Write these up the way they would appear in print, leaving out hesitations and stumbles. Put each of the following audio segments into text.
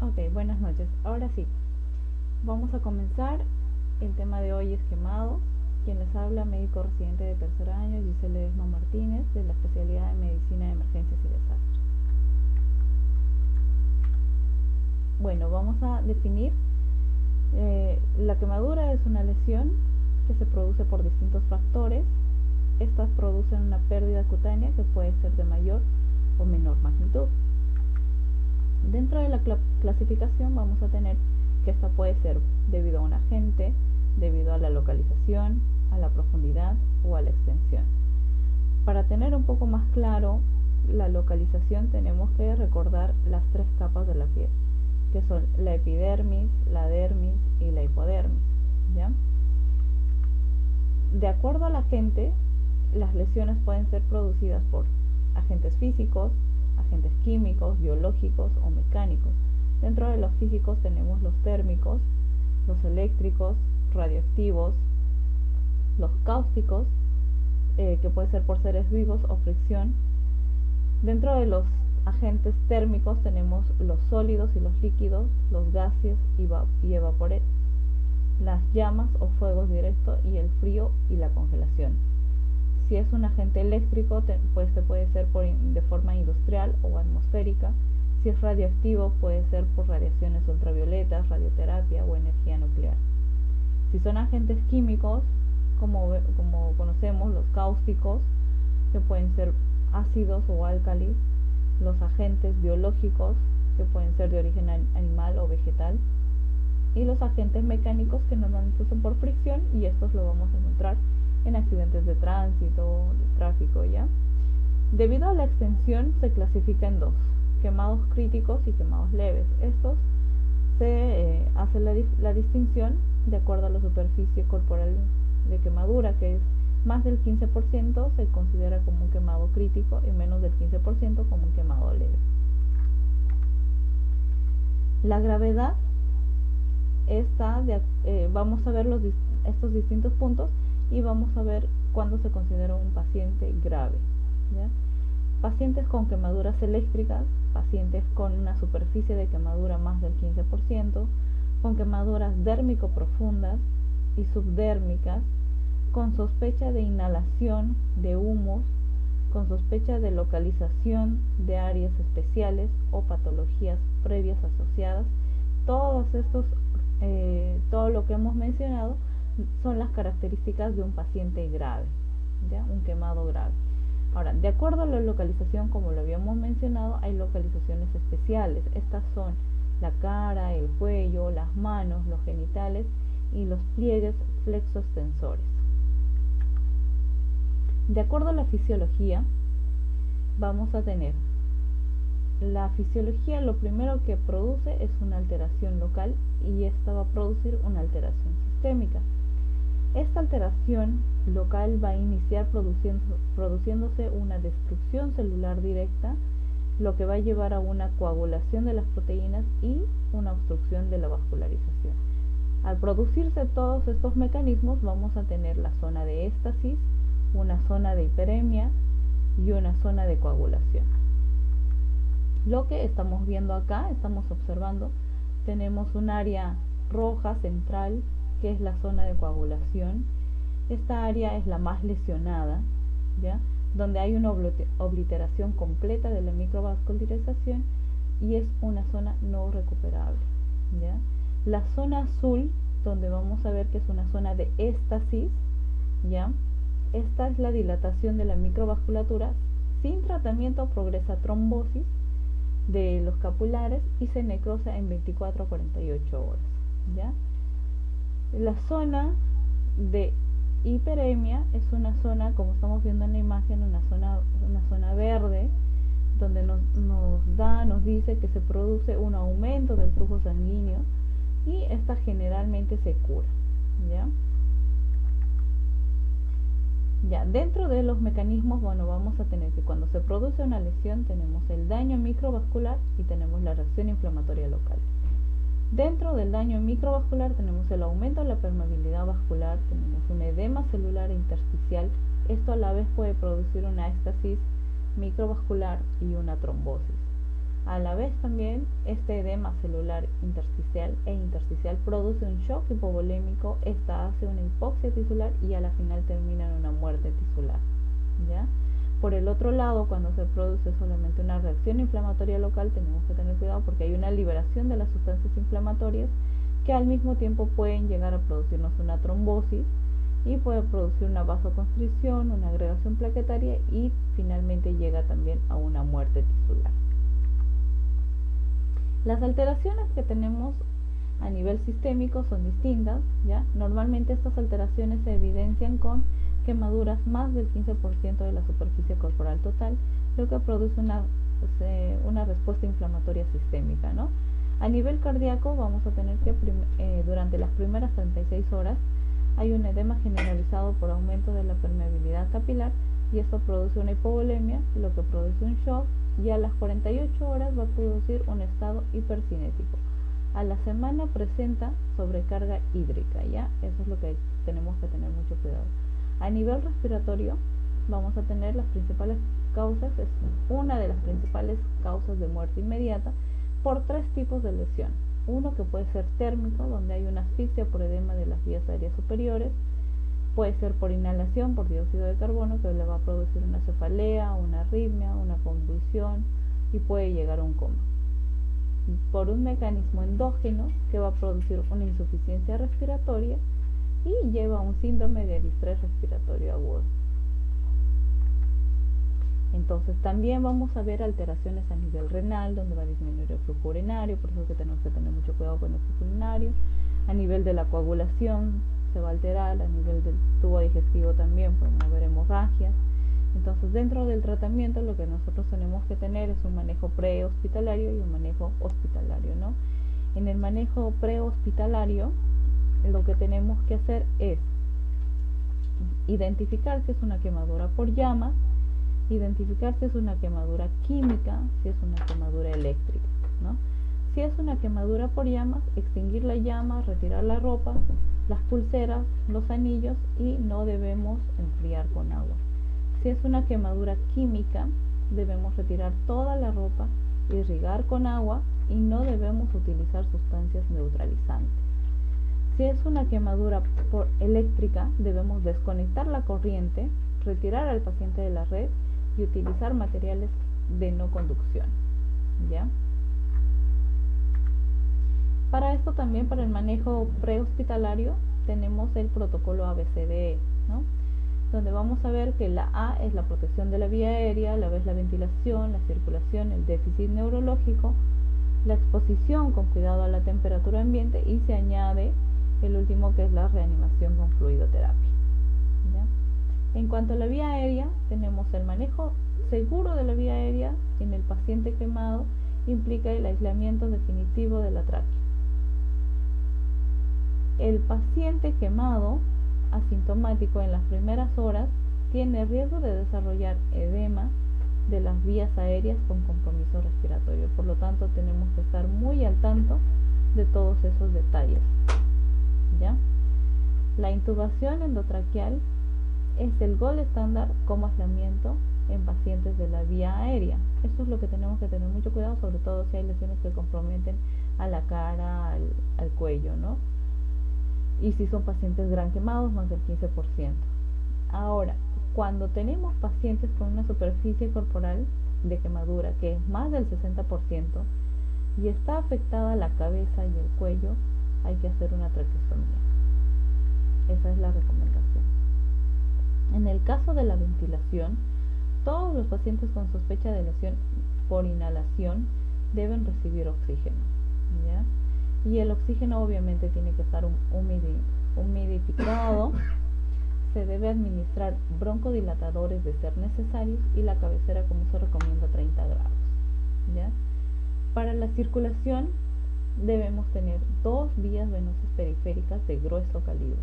Ok, buenas noches. Ahora sí, vamos a comenzar. El tema de hoy es quemados. Quien les habla, médico residente de tercer año, Giselle Ledesma Martínez, de la especialidad de Medicina de Emergencias y Desastres. Bueno, vamos a definir. La quemadura es una lesión que se produce por distintos factores. Estas producen una pérdida cutánea que puede ser de mayor o menor magnitud. Dentro de la clasificación vamos a tener que esta puede ser debido a un agente, debido a la localización, a la profundidad o a la extensión. Para tener un poco más claro la localización tenemos que recordar las tres capas de la piel, que son la epidermis, la dermis y la hipodermis. ¿Ya? De acuerdo al agente, las lesiones pueden ser producidas por agentes físicos, agentes químicos, biológicos o mecánicos. Dentro de los físicos tenemos los térmicos, los eléctricos, radioactivos, los cáusticos, que puede ser por seres vivos o fricción. Dentro de los agentes térmicos tenemos los sólidos y los líquidos, los gases y evaporet, las llamas o fuegos directos y el frío y la congelación. Si es un agente eléctrico, pues puede ser de forma industrial o atmosférica. Si es radioactivo, puede ser por radiaciones ultravioletas, radioterapia o energía nuclear. Si son agentes químicos, como conocemos, los cáusticos, que pueden ser ácidos o álcalis, los agentes biológicos, que pueden ser de origen animal o vegetal, y los agentes mecánicos, que normalmente son por fricción, y estos lo vamos a encontrar en accidentes de tránsito, de tráfico, ¿ya? Debido a la extensión se clasifica en dos: quemados críticos y quemados leves. Estos se hace la distinción de acuerdo a la superficie corporal de quemadura, que es más del 15% se considera como un quemado crítico y menos del 15% como un quemado leve. La gravedad vamos a ver estos distintos puntos y vamos a ver cuándo se considera un paciente grave. ¿Ya? Pacientes con quemaduras eléctricas, pacientes con una superficie de quemadura más del 15%, con quemaduras dérmico profundas y subdérmicas, con sospecha de inhalación de humos, con sospecha de localización de áreas especiales o patologías previas asociadas. Todo lo que hemos mencionado son las características de un paciente grave, ¿ya? Un quemado grave. Ahora, de acuerdo a la localización, como lo habíamos mencionado, hay localizaciones especiales. Estas son la cara, el cuello, las manos, los genitales y los pliegues flexoextensores. De acuerdo a la fisiología, vamos a tener la fisiología. Lo primero que produce es una alteración local y esta va a producir una alteración sistémica. Esta alteración local va a iniciar produciéndose una destrucción celular directa, lo que va a llevar a una coagulación de las proteínas y una obstrucción de la vascularización. Al producirse todos estos mecanismos, vamos a tener la zona de éstasis, una zona de hiperemia y una zona de coagulación. Lo que estamos viendo acá, estamos observando, tenemos un área roja central, que es la zona de coagulación. Esta área es la más lesionada, ¿ya? Donde hay una obliteración completa de la microvascularización y es una zona no recuperable, ¿ya? La zona azul, donde vamos a ver que es una zona de éstasis, ¿ya? Esta es la dilatación de la microvasculatura. Sin tratamiento progresa a trombosis de los capilares y se necrosa en 24 a 48 horas, ¿ya? La zona de hiperemia es una zona, como estamos viendo en la imagen, una zona verde, donde nos dice que se produce un aumento del flujo sanguíneo y esta generalmente se cura, ¿ya? Ya, dentro de los mecanismos, bueno, vamos a tener que cuando se produce una lesión tenemos el daño microvascular y tenemos la reacción inflamatoria local. Dentro del daño microvascular tenemos el aumento de la permeabilidad vascular, tenemos un edema celular intersticial. Esto a la vez puede producir una éstasis microvascular y una trombosis. A la vez también este edema celular intersticial e intersticial produce un shock hipovolémico, esta hace una hipoxia tisular y a la final termina en una muerte tisular, ¿ya? Por el otro lado, cuando se produce solamente una reacción inflamatoria local, tenemos que tener cuidado porque hay una liberación de las sustancias inflamatorias que al mismo tiempo pueden llegar a producirnos una trombosis y puede producir una vasoconstricción, una agregación plaquetaria y finalmente llega también a una muerte tisular. Las alteraciones que tenemos a nivel sistémico son distintas, ¿ya? Normalmente estas alteraciones se evidencian con quemaduras más del 15% de la superficie corporal total, lo que produce una respuesta inflamatoria sistémica, ¿no? A nivel cardíaco vamos a tener que durante las primeras 36 horas hay un edema generalizado por aumento de la permeabilidad capilar y esto produce una hipovolemia, lo que produce un shock, y a las 48 horas va a producir un estado hipercinético. A la semana presenta sobrecarga hídrica, ¿ya? Eso es lo que tenemos que tener mucho cuidado. A nivel respiratorio vamos a tener las principales causas, es una de las principales causas de muerte inmediata por tres tipos de lesión. Uno que puede ser térmico, donde hay una asfixia por edema de las vías aéreas superiores, puede ser por inhalación por dióxido de carbono, que le va a producir una cefalea, una arritmia, una convulsión y puede llegar a un coma. Por un mecanismo endógeno que va a producir una insuficiencia respiratoria y lleva a un síndrome de distrés respiratorio agudo. Entonces también vamos a ver alteraciones a nivel renal, donde va a disminuir el flujo urinario, por eso es que tenemos que tener mucho cuidado con el flujo urinario. A nivel de la coagulación se va a alterar, a nivel del tubo digestivo también podemos ver hemorragias. Entonces dentro del tratamiento lo que nosotros tenemos que tener es un manejo prehospitalario y un manejo hospitalario, ¿no? En el manejo prehospitalario lo que tenemos que hacer es identificar si es una quemadura por llamas, identificar si es una quemadura química, si es una quemadura eléctrica, ¿no? Si es una quemadura por llamas, extinguir la llama, retirar la ropa, las pulseras, los anillos y no debemos enfriar con agua. Si es una quemadura química, debemos retirar toda la ropa, irrigar con agua y no debemos utilizar sustancias neutralizantes. Si es una quemadura por eléctrica, debemos desconectar la corriente, retirar al paciente de la red y utilizar materiales de no conducción, ¿ya? Para esto también, para el manejo prehospitalario, tenemos el protocolo ABCDE, ¿no? Donde vamos a ver que la A es la protección de la vía aérea, la B es la ventilación, la circulación, el déficit neurológico, la exposición con cuidado a la temperatura ambiente y se añade el último que es la reanimación con fluidoterapia, ¿ya? En cuanto a la vía aérea, tenemos el manejo seguro de la vía aérea en el paciente quemado, implica el aislamiento definitivo de la tráquea. El paciente quemado asintomático en las primeras horas tiene riesgo de desarrollar edema de las vías aéreas con compromiso respiratorio. Por lo tanto, tenemos que estar muy al tanto de todos esos detalles, ¿ya? La intubación endotraqueal es el gold estándar como aislamiento en pacientes de la vía aérea. Esto es lo que tenemos que tener mucho cuidado, sobre todo si hay lesiones que comprometen a la cara, al cuello, ¿no? Y si son pacientes gran quemados, más del 15%. Ahora, cuando tenemos pacientes con una superficie corporal de quemadura que es más del 60% y está afectada la cabeza y el cuello, hay que hacer una traqueostomía. Esa es la recomendación. En el caso de la ventilación, todos los pacientes con sospecha de lesión por inhalación deben recibir oxígeno, ¿ya? Y el oxígeno obviamente tiene que estar humidificado. Se debe administrar broncodilatadores de ser necesarios y la cabecera, como se recomienda, 30 grados, ¿ya? Para la circulación debemos tener 2 vías venosas periféricas de grueso calibre,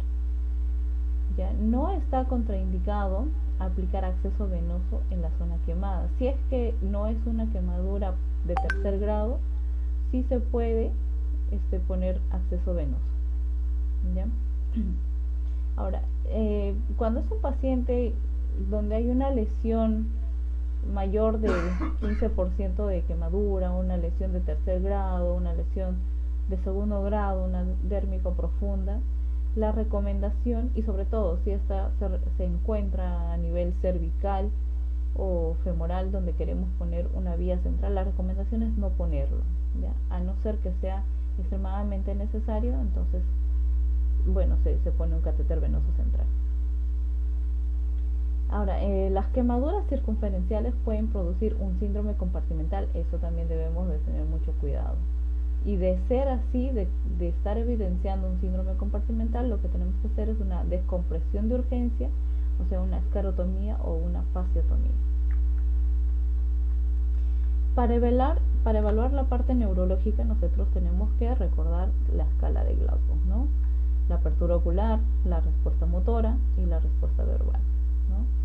¿ya? No está contraindicado aplicar acceso venoso en la zona quemada. Si es que no es una quemadura de tercer grado, sí se puede poner acceso venoso, ¿ya? Ahora, cuando es un paciente donde hay una lesión mayor del 15% de quemadura, una lesión de tercer grado, una lesión de segundo grado, una dérmico profunda, la recomendación, y sobre todo si esta se encuentra a nivel cervical o femoral donde queremos poner una vía central, la recomendación es no ponerlo, ¿ya? A no ser que sea extremadamente necesario, entonces bueno, se pone un catéter venoso central. Ahora, las quemaduras circunferenciales pueden producir un síndrome compartimental, eso también debemos de tener mucho cuidado. Y de ser así, de estar evidenciando un síndrome compartimental, lo que tenemos que hacer es una descompresión de urgencia, o sea, una esclerotomía o una fasciotomía. Para evaluar la parte neurológica, nosotros tenemos que recordar la escala de Glasgow, ¿no? La apertura ocular, la respuesta motora y la respuesta verbal, ¿no?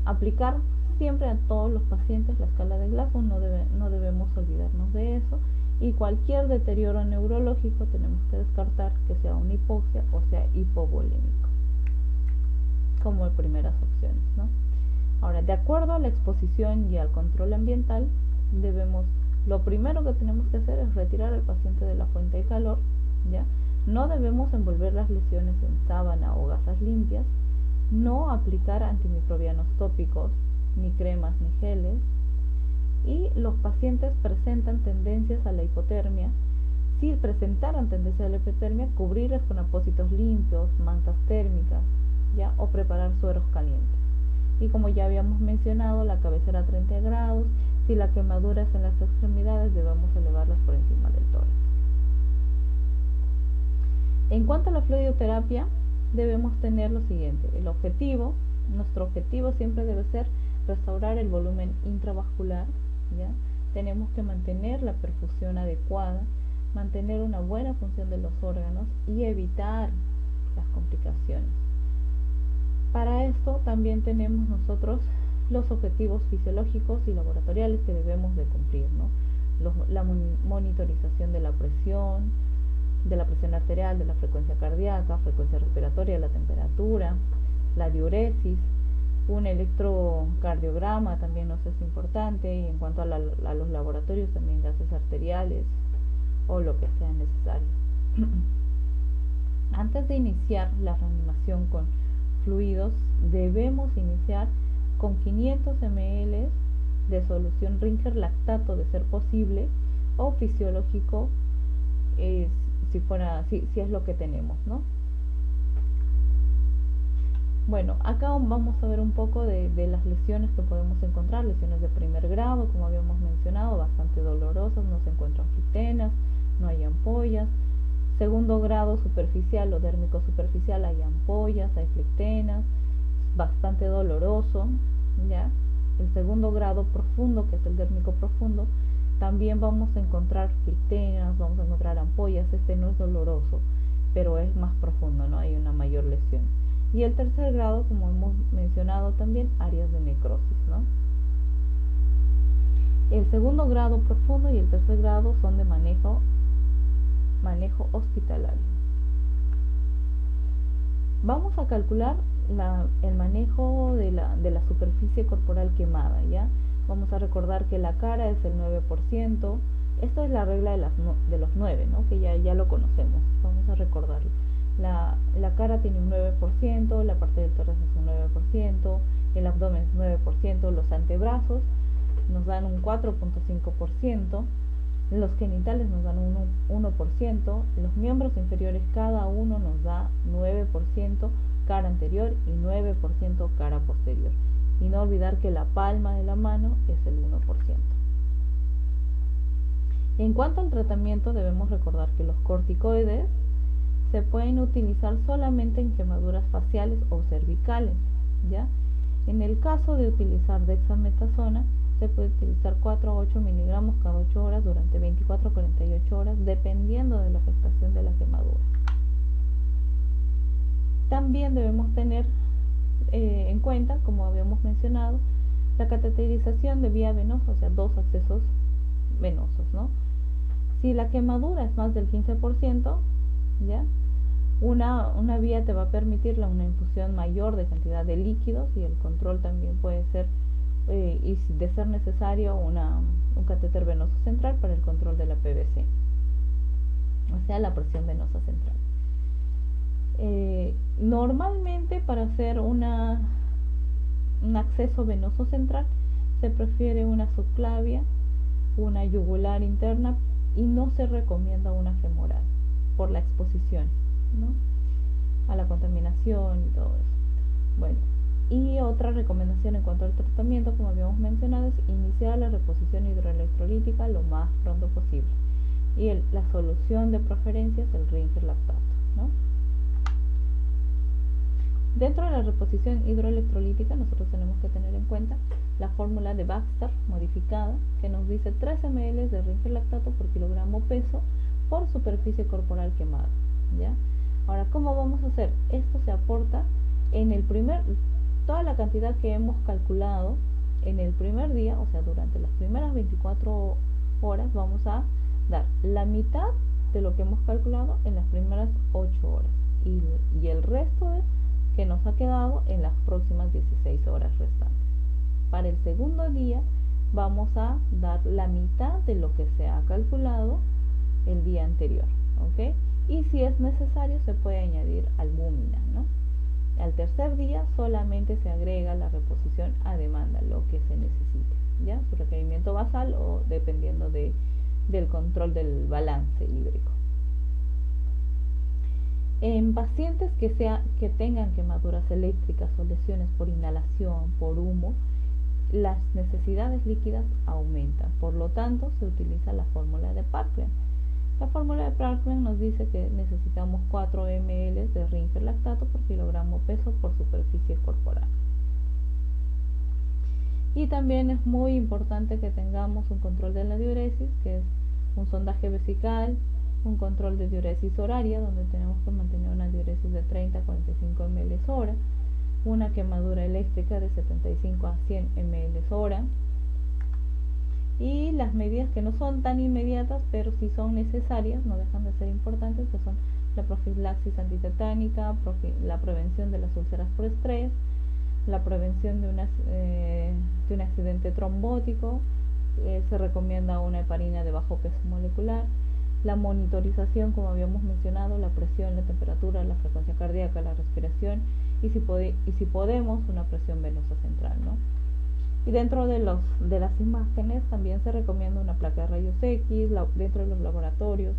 Aplicar siempre a todos los pacientes la escala de Glasgow, no debemos olvidarnos de eso, y cualquier deterioro neurológico tenemos que descartar que sea una hipoxia o sea hipovolémico, como primeras opciones, ¿no? Ahora, de acuerdo a la exposición y al control ambiental, lo primero que tenemos que hacer es retirar al paciente de la fuente de calor, ¿ya? No debemos envolver las lesiones en sábana o gasas limpias, no aplicar antimicrobianos tópicos, ni cremas ni geles, y los pacientes presentan tendencias a la hipotermia. Si presentaran tendencia a la hipotermia, cubrirles con apósitos limpios, mantas térmicas, ¿ya? O preparar sueros calientes. Y como ya habíamos mencionado, la cabecera a 30 grados, si la quemadura es en las extremidades, debemos elevarlas por encima del tórax. En cuanto a la fluidoterapia, debemos tener lo siguiente: nuestro objetivo siempre debe ser restaurar el volumen intravascular, ¿ya? Tenemos que mantener la perfusión adecuada, mantener una buena función de los órganos y evitar las complicaciones. Para esto también tenemos nosotros los objetivos fisiológicos y laboratoriales que debemos de cumplir, ¿no? La monitorización de la presión arterial, de la frecuencia cardíaca, frecuencia respiratoria, la temperatura, la diuresis, un electrocardiograma también nos es importante, y en cuanto a los laboratorios también gases arteriales o lo que sea necesario. Antes de iniciar la reanimación con fluidos, debemos iniciar con 500 ml de solución Ringer lactato de ser posible, o fisiológico si es lo que tenemos, ¿no? Bueno, acá vamos a ver un poco de las lesiones que podemos encontrar. Lesiones de primer grado, como habíamos mencionado, bastante dolorosas, no se encuentran flictenas, no hay ampollas. Segundo grado superficial o dérmico superficial, hay ampollas, hay flictenas, bastante doloroso, ¿ya? El segundo grado profundo, que es el dérmico profundo, también vamos a encontrar flictenas, vamos a encontrar ampollas. Este no es doloroso, pero es más profundo, ¿no? Hay una mayor lesión. Y el tercer grado, como hemos mencionado también, áreas de necrosis, ¿no? El segundo grado profundo y el tercer grado son de manejo hospitalario. Vamos a calcular el manejo de la superficie corporal quemada, ¿ya? Vamos a recordar que la cara es el 9%. Esto es la regla de los 9, ¿no? Que ya lo conocemos. Vamos a recordarlo. La cara tiene un 9%, la parte del tórax es un 9%, el abdomen es 9%, los antebrazos nos dan un 4.5%, los genitales nos dan un 1%, los miembros inferiores cada uno nos da 9% cara anterior y 9% cara posterior. Y no olvidar que la palma de la mano es el 1%. En cuanto al tratamiento, debemos recordar que los corticoides se pueden utilizar solamente en quemaduras faciales o cervicales, ¿ya? En el caso de utilizar dexametasona, se puede utilizar 4 a 8 miligramos cada 8 horas durante 24 a 48 horas, dependiendo de la afectación de la quemadura. También debemos tener en cuenta, como habíamos mencionado, la cateterización de vía venosa, o sea, 2 accesos venosos, ¿no? Si la quemadura es más del 15%, ¿ya? Una vía te va a permitir una infusión mayor de cantidad de líquidos, y el control también puede ser y de ser necesario un catéter venoso central para el control de la PVC, o sea, la presión venosa central. Normalmente para hacer un acceso venoso central se prefiere una subclavia, una yugular interna, y no se recomienda una femoral por la exposición, ¿no?, a la contaminación y todo eso. Bueno, y otra recomendación en cuanto al tratamiento, como habíamos mencionado, es iniciar la reposición hidroelectrolítica lo más pronto posible. Y la solución de preferencia es el Ringer lactato, ¿no? Dentro de la reposición hidroelectrolítica nosotros tenemos que tener en cuenta la fórmula de Baxter modificada, que nos dice 3 ml de Ringer lactato por kilogramo peso por superficie corporal quemada, ¿ya? Ahora, ¿cómo vamos a hacer? Esto se aporta en toda la cantidad que hemos calculado en el primer día, o sea, durante las primeras 24 horas vamos a dar la mitad de lo que hemos calculado en las primeras 8 horas y el resto que nos ha quedado en las próximas 16 horas restantes. Para el segundo día vamos a dar la mitad de lo que se ha calculado el día anterior, ¿ok? Y si es necesario se puede añadir albúmina, ¿no? Al tercer día solamente se agrega la reposición a demanda, lo que se necesite, ¿ya? Su requerimiento basal o dependiendo del control del balance hídrico. En pacientes que tengan quemaduras eléctricas o lesiones por inhalación, por humo, las necesidades líquidas aumentan. Por lo tanto, se utiliza la fórmula de Parkland. La fórmula de Parkland nos dice que necesitamos 4 ml de Ringer lactato por kilogramo peso por superficie corporal. Y también es muy importante que tengamos un control de la diuresis, que es un sondaje vesical, un control de diuresis horaria, donde tenemos que mantener una diuresis de 30 a 45 ml hora, una quemadura eléctrica de 75 a 100 ml hora, y las medidas que no son tan inmediatas, pero sí son necesarias, no dejan de ser importantes, que son la profilaxis antitetánica, la prevención de las úlceras por estrés, la prevención de un accidente trombótico, se recomienda una heparina de bajo peso molecular, la monitorización, como habíamos mencionado, la presión, la temperatura, la frecuencia cardíaca, la respiración, y si podemos, una presión venosa central, ¿no? Y dentro de las imágenes también se recomienda una placa de rayos X, dentro de los laboratorios,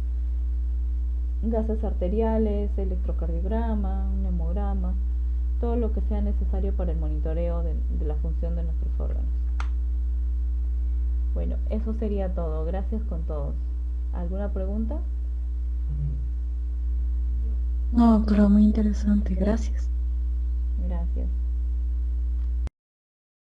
gases arteriales, electrocardiograma, un hemograma, todo lo que sea necesario para el monitoreo de la función de nuestros órganos. Bueno, eso sería todo. Gracias con todos. ¿Alguna pregunta? No, doctora, muy interesante, gracias. Gracias.